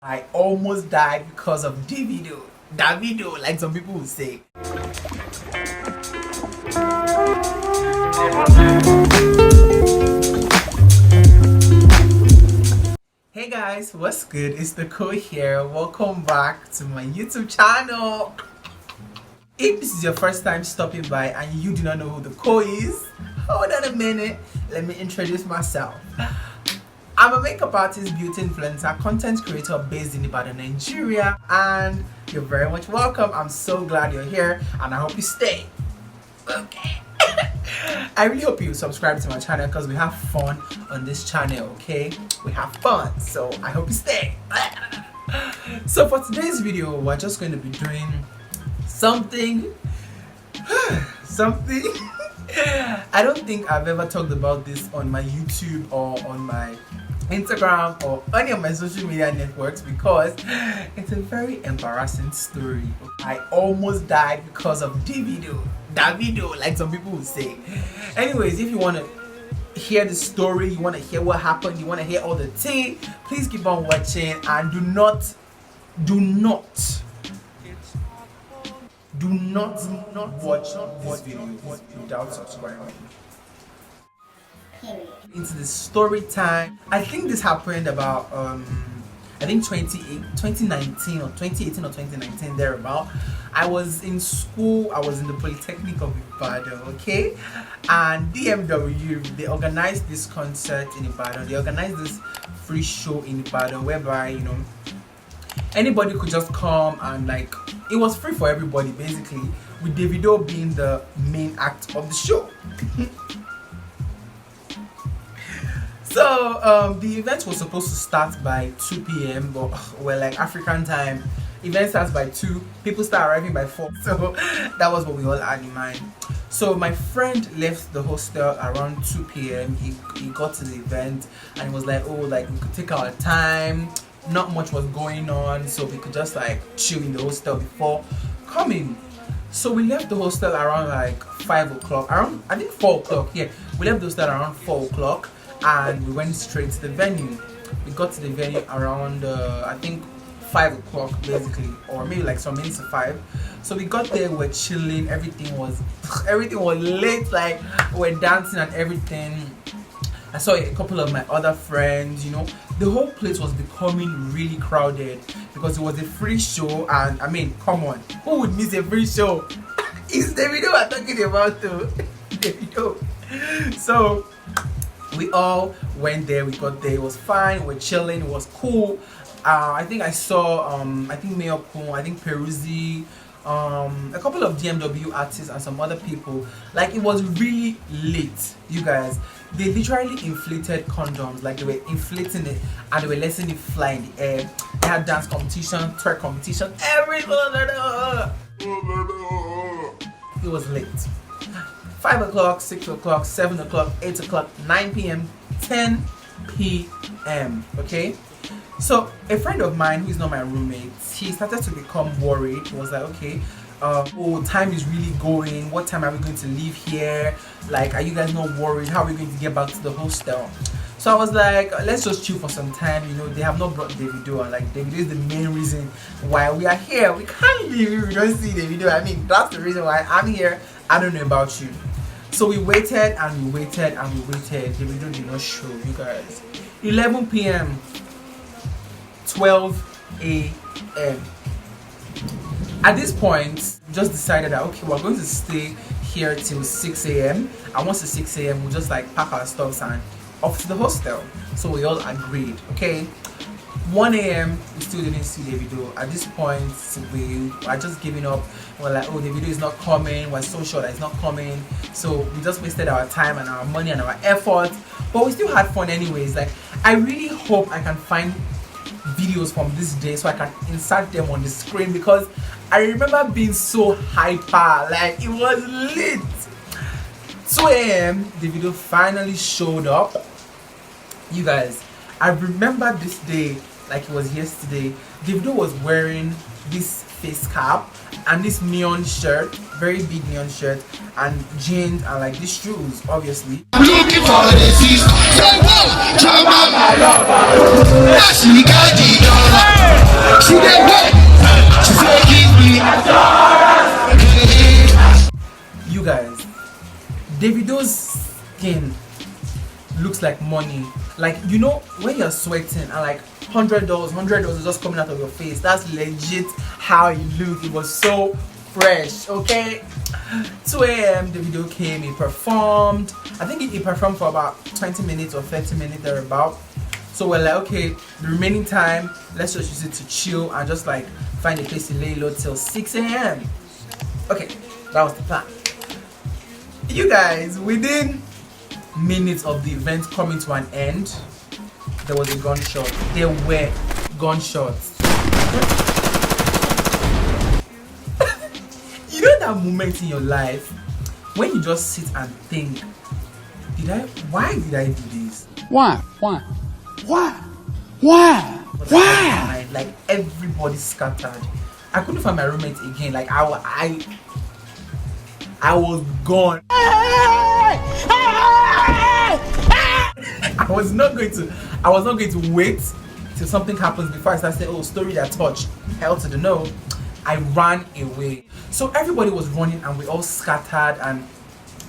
I almost died because of Davido. Davido, like some people would say. Hey guys, what's good? It's the Co here. Welcome back to my YouTube channel. If this is your first time stopping by and you do not know who the Co is, hold on a minute. Let me introduce myself. I'm a makeup artist, beauty influencer, content creator based in Ibadan, Nigeria, and you're very much welcome. I'm so glad you're here and I hope you stay. Okay. I really hope you subscribe to my channel because we have fun on this channel, okay? We have fun, so I hope you stay. So for today's video, we're just going to be doing something I don't think I've ever talked about this on my YouTube or on my Instagram or any of my social media networks because it's a very embarrassing story. I almost died because of Davido, like some people would say. Anyways, if you want to hear the story, you want to hear what happened, you want to hear all the tea, please keep on watching and do not watch this video without subscribing. Into the story time. I think this happened about I think 2019 or 2018 or 2019 thereabout. I was in school. I was in the Polytechnic of Ibadan, okay, and DMW, they organized this concert in Ibadan. They organized this free show in Ibadan whereby, you know, anybody could just come and like it was free for everybody basically, with Davido being the main act of the show. So the event was supposed to start by 2 p.m. but well, like African time, event starts by 2, people start arriving by 4, so that was what we all had in mind. So my friend left the hostel around 2 p.m. He got to the event and he was like, oh, like we could take our time, not much was going on, so we could just like chill in the hostel before coming. So we left the hostel around like 5 o'clock, around I think 4 o'clock. Yeah, we left the hostel around 4 o'clock and we went straight to the venue. We got to the venue around I think 5 o'clock basically, or maybe like some minutes to 5. So we got there, we're chilling, everything was late, like we're dancing and everything. I saw a couple of my other friends, you know, the whole place was becoming really crowded because it was a free show, and I mean, come on, who would miss a free show? It's Davido we're talking about too. Davido. So we all went there, we got there, it was fine, we're chilling, it was cool. I think I saw I think Mayor Kun, I think Peruzzi, a couple of DMW artists and some other people. Like it was really late, you guys. They literally inflated condoms, like they were inflating it and they were letting it fly in the air. They had dance competition, twerk competition, everything. It was late. 5 o'clock, 6 o'clock, 7 o'clock, 8 o'clock, 9 p.m, 10 p.m. Okay? So a friend of mine who is not my roommate, he started to become worried. He was like, okay, oh, time is really going. What time are we going to leave here? Like, are you guys not worried? How are we going to get back to the hostel? So I was like, let's just chill for some time. You know, they have not brought Davido, and like Davido is the main reason why we are here. We can't leave if we don't see Davido. I mean, that's the reason why I'm here. I don't know about you. So we waited and we waited and we waited. Davido did not show, you guys. 11 p.m. 12 a.m. At this point, we just decided that okay, we're going to stay here till 6 a.m. and once it's 6 a.m. we'll just like pack our stuffs and off to the hostel. So we all agreed, okay. 1 a.m. we still didn't see Davido. At this point, we are just giving up. We're like, oh, Davido is not coming. We're so sure that he's not coming. So we just wasted our time and our money and our effort. But we still had fun anyways. Like, I really hope I can find videos from this day so I can insert them on the screen because I remember being so hyper. Like, it was lit. 2 a.m. Davido finally showed up. You guys, I remember this day like it was yesterday. Davido was wearing this face cap and this neon shirt, very big neon shirt, and jeans and like these shoes, obviously. I'm looking for the season. Say what? She got the dollar. She get what? She say give me a dollar. You guys, Davido's skin looks like money. Like, you know, when you're sweating and like $100 is just coming out of your face, that's legit how it looked. It was so fresh. Okay, 2 a.m. Davido came, he performed. I think he performed for about 20 minutes or 30 minutes thereabout. So we're like, okay, the remaining time, let's just use it to chill and just like find a place to lay low till 6 a.m. Okay, that was the plan. You guys, within minutes of the event coming to an end, there was a gunshot. There were gunshots. You know that moment in your life when you just sit and think, why did I do this? Why? Like everybody scattered. I couldn't find my roommate again. Like I was gone. I was not going to wait till something happens before I start saying, oh, story that touched. Hell to the no. I ran away. So everybody was running and we all scattered, and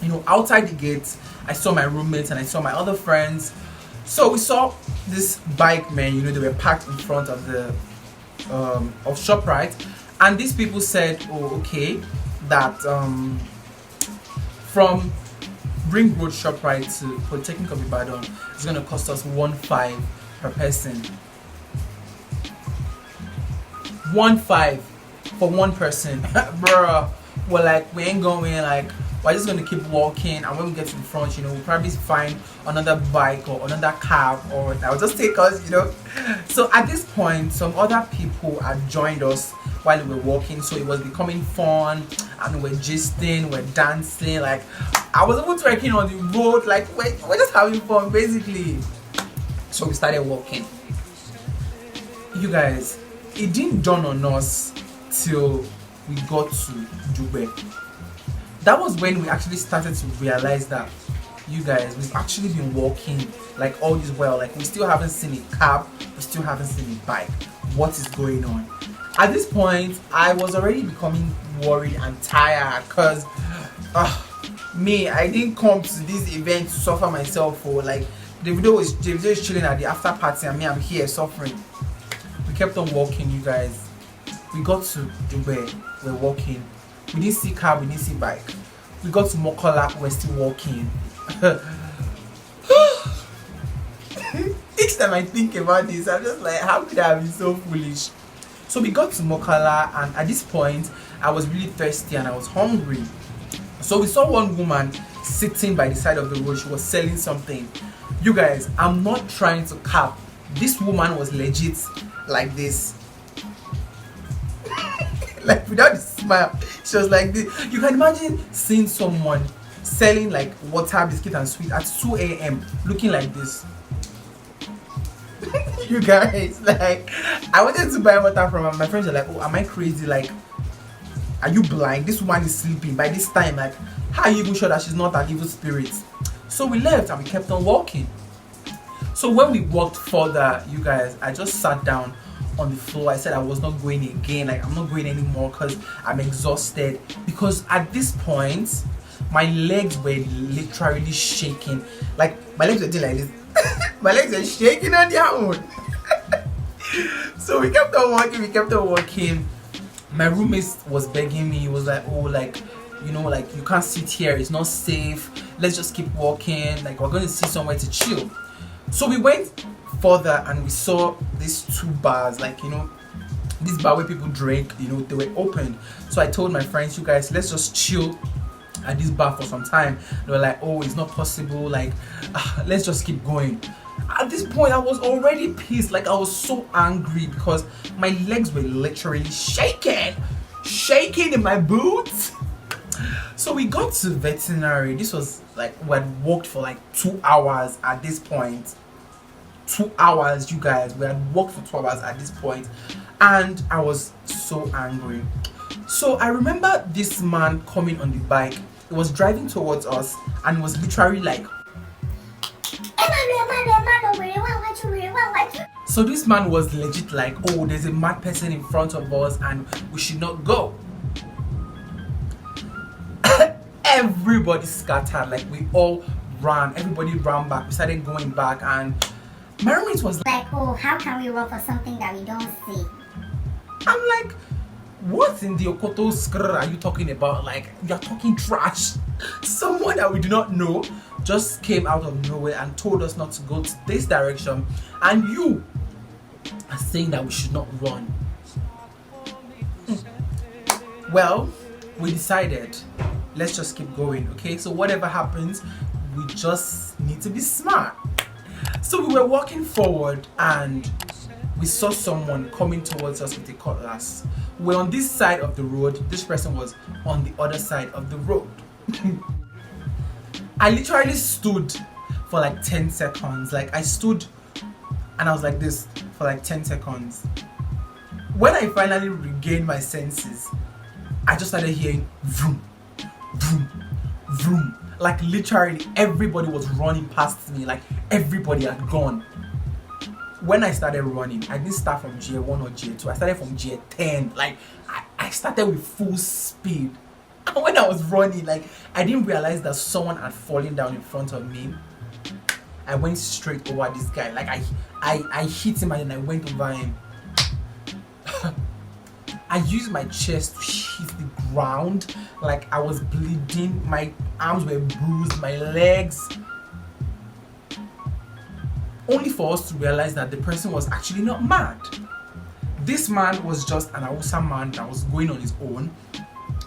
you know, outside the gates I saw my roommates and I saw my other friends. So we saw this bike men, you know, they were parked in front of the of ShopRite, and these people said, oh, okay, that from Ring Road ShopRite to Polytechnic of Ibadan, it's gonna cost us 1.5 per person. 1.5 for one person. Bruh, we're like, we ain't going, like, we're just gonna keep walking, and when we get to the front, you know, we'll probably find another bike or another cab, or that will just take us, you know. So at this point, some other people had joined us while we were walking, so it was becoming fun, and we're gisting, we're dancing. Like, I was even twerking on the road, like we're just having fun basically. So we started walking. You guys, it didn't dawn on us till we got to Dubai. That was when we actually started to realize that, you guys, we've actually been walking like all this while, like we still haven't seen a cab, we still haven't seen a bike. What is going on? At this point, I was already becoming worried and tired, because me, I didn't come to this event to suffer myself for. Like, Davido is chilling at the after party, and me, I'm here suffering. We kept on walking, you guys. We got to Dubai, we're walking. We didn't see car, we didn't see bike. We got to Mokola, we're still walking. Each time I think about this, I'm just like, how could I have been so foolish? So we got to Mokola, and at this point, I was really thirsty and I was hungry. So we saw one woman sitting by the side of the road. She was selling something. You guys, I'm not trying to cap. This woman was legit like this. Like, without the smile, she was like this. You can imagine seeing someone selling like water, biscuit and sweet at 2 a.m. looking like this. You guys, like, I wanted to buy water from her. My friends are like, oh, am I crazy? Like, are you blind? This woman is sleeping by this time. Like, how are you even sure that she's not an evil spirit? So we left and we kept on walking. So when we walked further, you guys, I just sat down on the floor. I said I was not going again. Like, I'm not going anymore because I'm exhausted. Because at this point, my legs were literally shaking. Like, my legs were doing like this. My legs were shaking on their own. So we kept on walking. My roommate was begging me. He was like, oh, like, you know, like, you can't sit here, it's not safe, let's just keep walking, like, we're going to see somewhere to chill. So we went further and we saw these two bars, like, you know, this bar where people drink, you know, they were open. So I told my friends, you guys, let's just chill at this bar for some time. They were like, oh, it's not possible, like, let's just keep going. At this point, I was already pissed. Like, I was so angry because my legs were literally shaking in my boots. So we got to veterinary. This was like, we had walked for like 2 hours at this point. 2 hours, you guys. We had walked for 2 hours at this point, and I was so angry. So I remember this man coming on the bike. He was driving towards us and was literally like, so this man was legit like, oh, there's a mad person in front of us and we should not go. Everybody scattered, like we all ran. Everybody ran back. We started going back, and my roommate was like, oh, how can we run for something that we don't see? I'm like, what in the Okoto skrr are you talking about? Like, you're talking trash. Someone that we do not know just came out of nowhere and told us not to go to this direction, and you are saying that we should not run. Well, we decided, let's just keep going, okay? So whatever happens, we just need to be smart. So we were walking forward and we saw someone coming towards us with a cutlass. We're on this side of the road. This person was on the other side of the road. I literally stood for like 10 seconds. Like, I stood and I was like this for like 10 seconds. When I finally regained my senses, I just started hearing vroom, vroom, vroom. Like, literally everybody was running past me. Like, everybody had gone. When I started running, I didn't start from gear 1 or gear 2. I started from gear 10. Like, I started with full speed. And when I was running, like, I didn't realize that someone had fallen down in front of me. I went straight over this guy. Like, I hit him and then I went over him. I used my chest to hit the ground. Like, I was bleeding. My arms were bruised. My legs. Only for us to realize that the person was actually not mad. This man was just an Hausa man that was going on his own.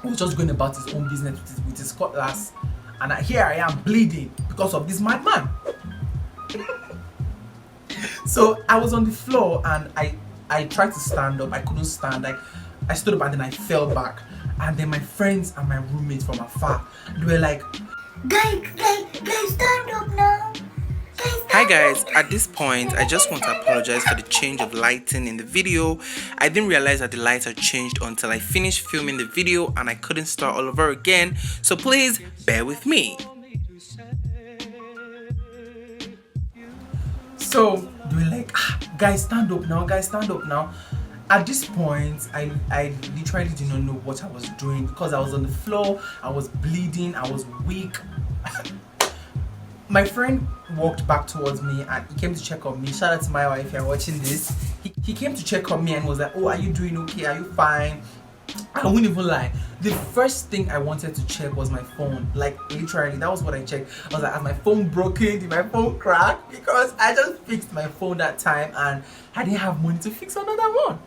He was just going about his own business with his cutlass. And here I am bleeding because of this madman. So I was on the floor and I tried to stand up. I couldn't stand. Like, I stood up and then I fell back. And then my friends and my roommates from afar, they were like, Guys, stand up now. Hi guys, at this point I just want to apologize for the change of lighting in the video. I didn't realize that the lights had changed until I finished filming the video and I couldn't start all over again, so please bear with me. so they were like, guys, stand up now, guys, stand up now. At this point, I literally did not know what I was doing because I was on the floor, I was bleeding, I was weak. My friend walked back towards me and he came to check on me. Shout out to my wife if you're watching this. He came to check on me and was like, oh, are you doing okay? Are you fine? I wouldn't even lie. The first thing I wanted to check was my phone. Like, literally, that was what I checked. I was like, is my phone broken? Did my phone crack? Because I just fixed my phone that time and I didn't have money to fix another one.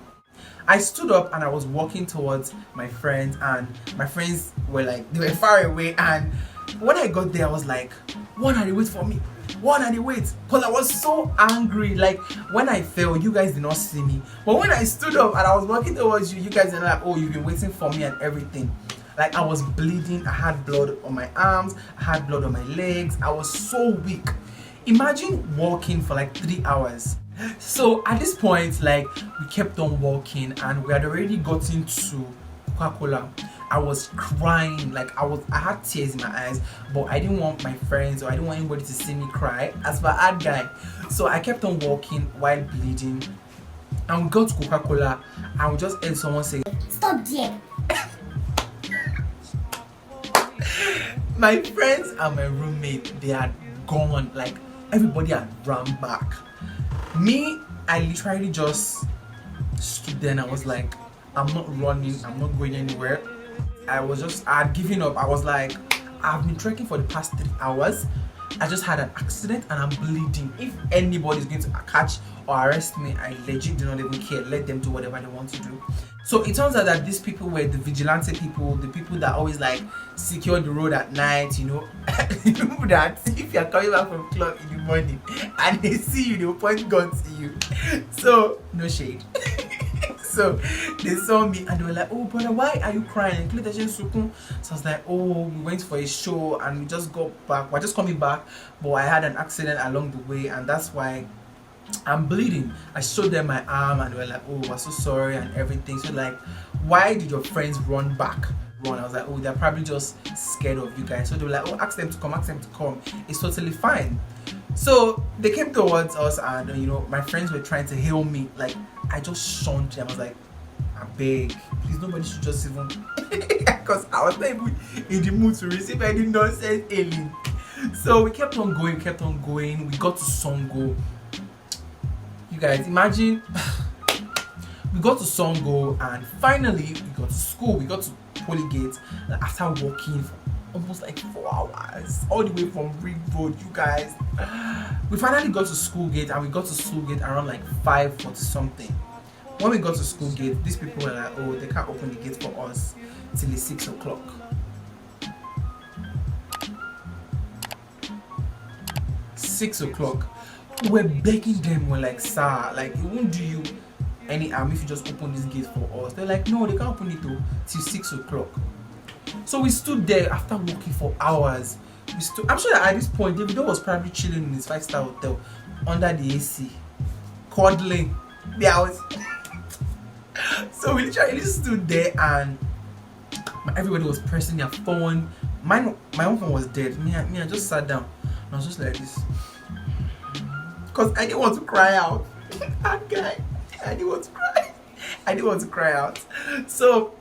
I stood up and I was walking towards my friends, and my friends were like, they were far away, and when I got there I was like, one had to wait for me, one had to wait, because I was so angry. Like, when I fell, you guys did not see me, but when I stood up and I was walking towards you, you guys were like, oh, you've been waiting for me and everything. Like, I was bleeding, I had blood on my arms, I had blood on my legs, I was so weak. Imagine walking for like 3 hours. So at this point, like, we kept on walking and we had already gotten to Coca-Cola. I was crying, like I had tears in my eyes, but I didn't want my friends or I didn't want anybody to see me cry as for that guy. So I kept on walking while bleeding, and we got to Coca-Cola and we just heard someone say, Stop there. My friends and my roommate, they had gone. Like, everybody had run back. Me, I literally just stood there and I was like, I'm not running, I'm not going anywhere. I had given up. I was like, I've been trekking for the past 3 hours. I just had an accident and I'm bleeding. If anybody's going to catch or arrest me, I legit do not even care. Let them do whatever they want to do. So it turns out that these people were the vigilante people, the people that always like secure the road at night, you know. You know that if you're coming back from club in the morning and they see you, they'll point guns to you. So no shade. So they saw me and they were like, oh brother, why are you crying? So I was like, oh, we went for a show and we just got back. We're just coming back, but I had an accident along the way and that's why I'm bleeding. I showed them my arm and they were like, oh, we're so sorry and everything. So like, why did your friends run back? I was like, oh, they're probably just scared of you guys. So they were like, oh, ask them to come. It's totally fine. So they came towards us and you know, my friends were trying to hail me. Like, I just shunned them. I was like, I beg, please, nobody should just even, because I was not even in the mood to receive any nonsense alien. So we kept on going. We got to Songo. You guys imagine, we got to Songo and finally we got to school. We got to Polygate after walking for almost like 4 hours all the way from Ring Road. You guys, we finally got to school gate and we got to school gate around like 5:40 something. When we got to school gate, these people were like, oh, they can't open the gate for us till it's 6 o'clock. We're begging them. We're like, sir, like, it won't do you any harm if you just open this gate for us. They're like, no, they can't open it till 6 o'clock. So we stood there after walking for hours. I'm sure that at this point Davido was probably chilling in his 5-star hotel under the AC, cuddling the house. So we literally stood there and everybody was pressing their phone. My own phone was dead. Me, I just sat down and I was just like this, because I didn't want to cry out. I didn't want to cry out. So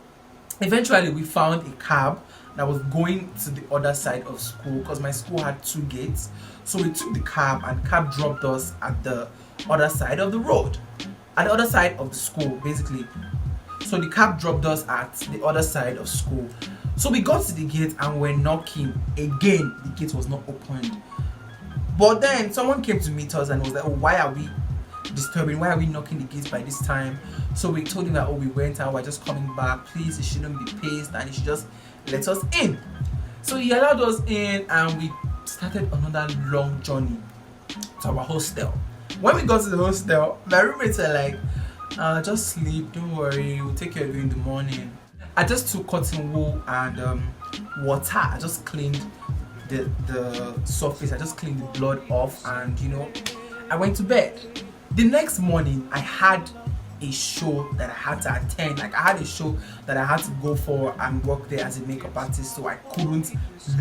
eventually we found a cab that was going to the other side of school, because my school had 2 gates. So we took the cab and the cab dropped us at the other side of the road, at the other side of the school basically. So the cab dropped us at the other side of school. So we got to the gate and we're knocking again. The gate was not opened. But then someone came to meet us and was like, oh, why are we disturbing? Why are we knocking the gates by this time? So we told him that, oh, we went out, we're just coming back. Please, it shouldn't be paced and he should just let us in. So he allowed us in and we started another long journey to our hostel. When we got to the hostel, my roommates were like, just sleep, don't worry, we'll take care of you in the morning. I just took cotton wool and water. I just cleaned the surface. I just cleaned the blood off and you know, I went to bed. The next morning I had a show that I had to attend. Like, I had a show that I had to go for and work there as a makeup artist, so I couldn't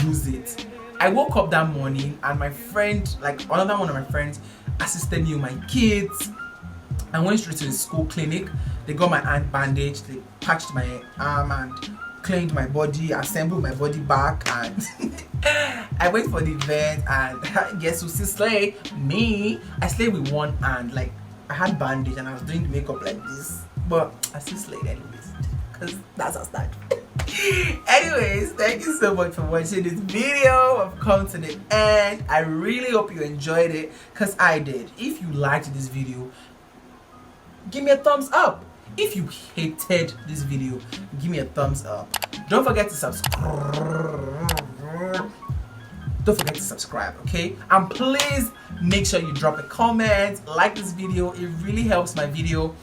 lose it. I woke up that morning and my friend, like another one of my friends, assisted me with my kids. I went straight to the school clinic. They got my hand bandaged, they patched my arm and cleaned my body, assembled my body back, and I went for the event. And guess who still slay? Me. I slayed with one hand. Like, I had bandage and I was doing the makeup like this, but I still slayed anyways, because that's our start. Anyways, thank you so much for watching this video. I've come to the end. I really hope you enjoyed it, because I did. If you liked this video, give me a thumbs up. If you hated this video, give me a thumbs up. Don't forget to subscribe, okay? And please make sure you drop a comment, like this video. It really helps my video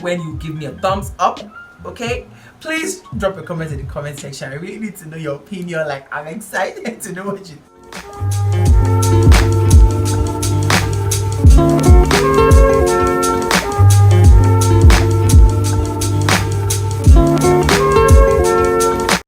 when you give me a thumbs up, okay? Please drop a comment in the comment section. I really need to know your opinion. Like, I'm excited to know what you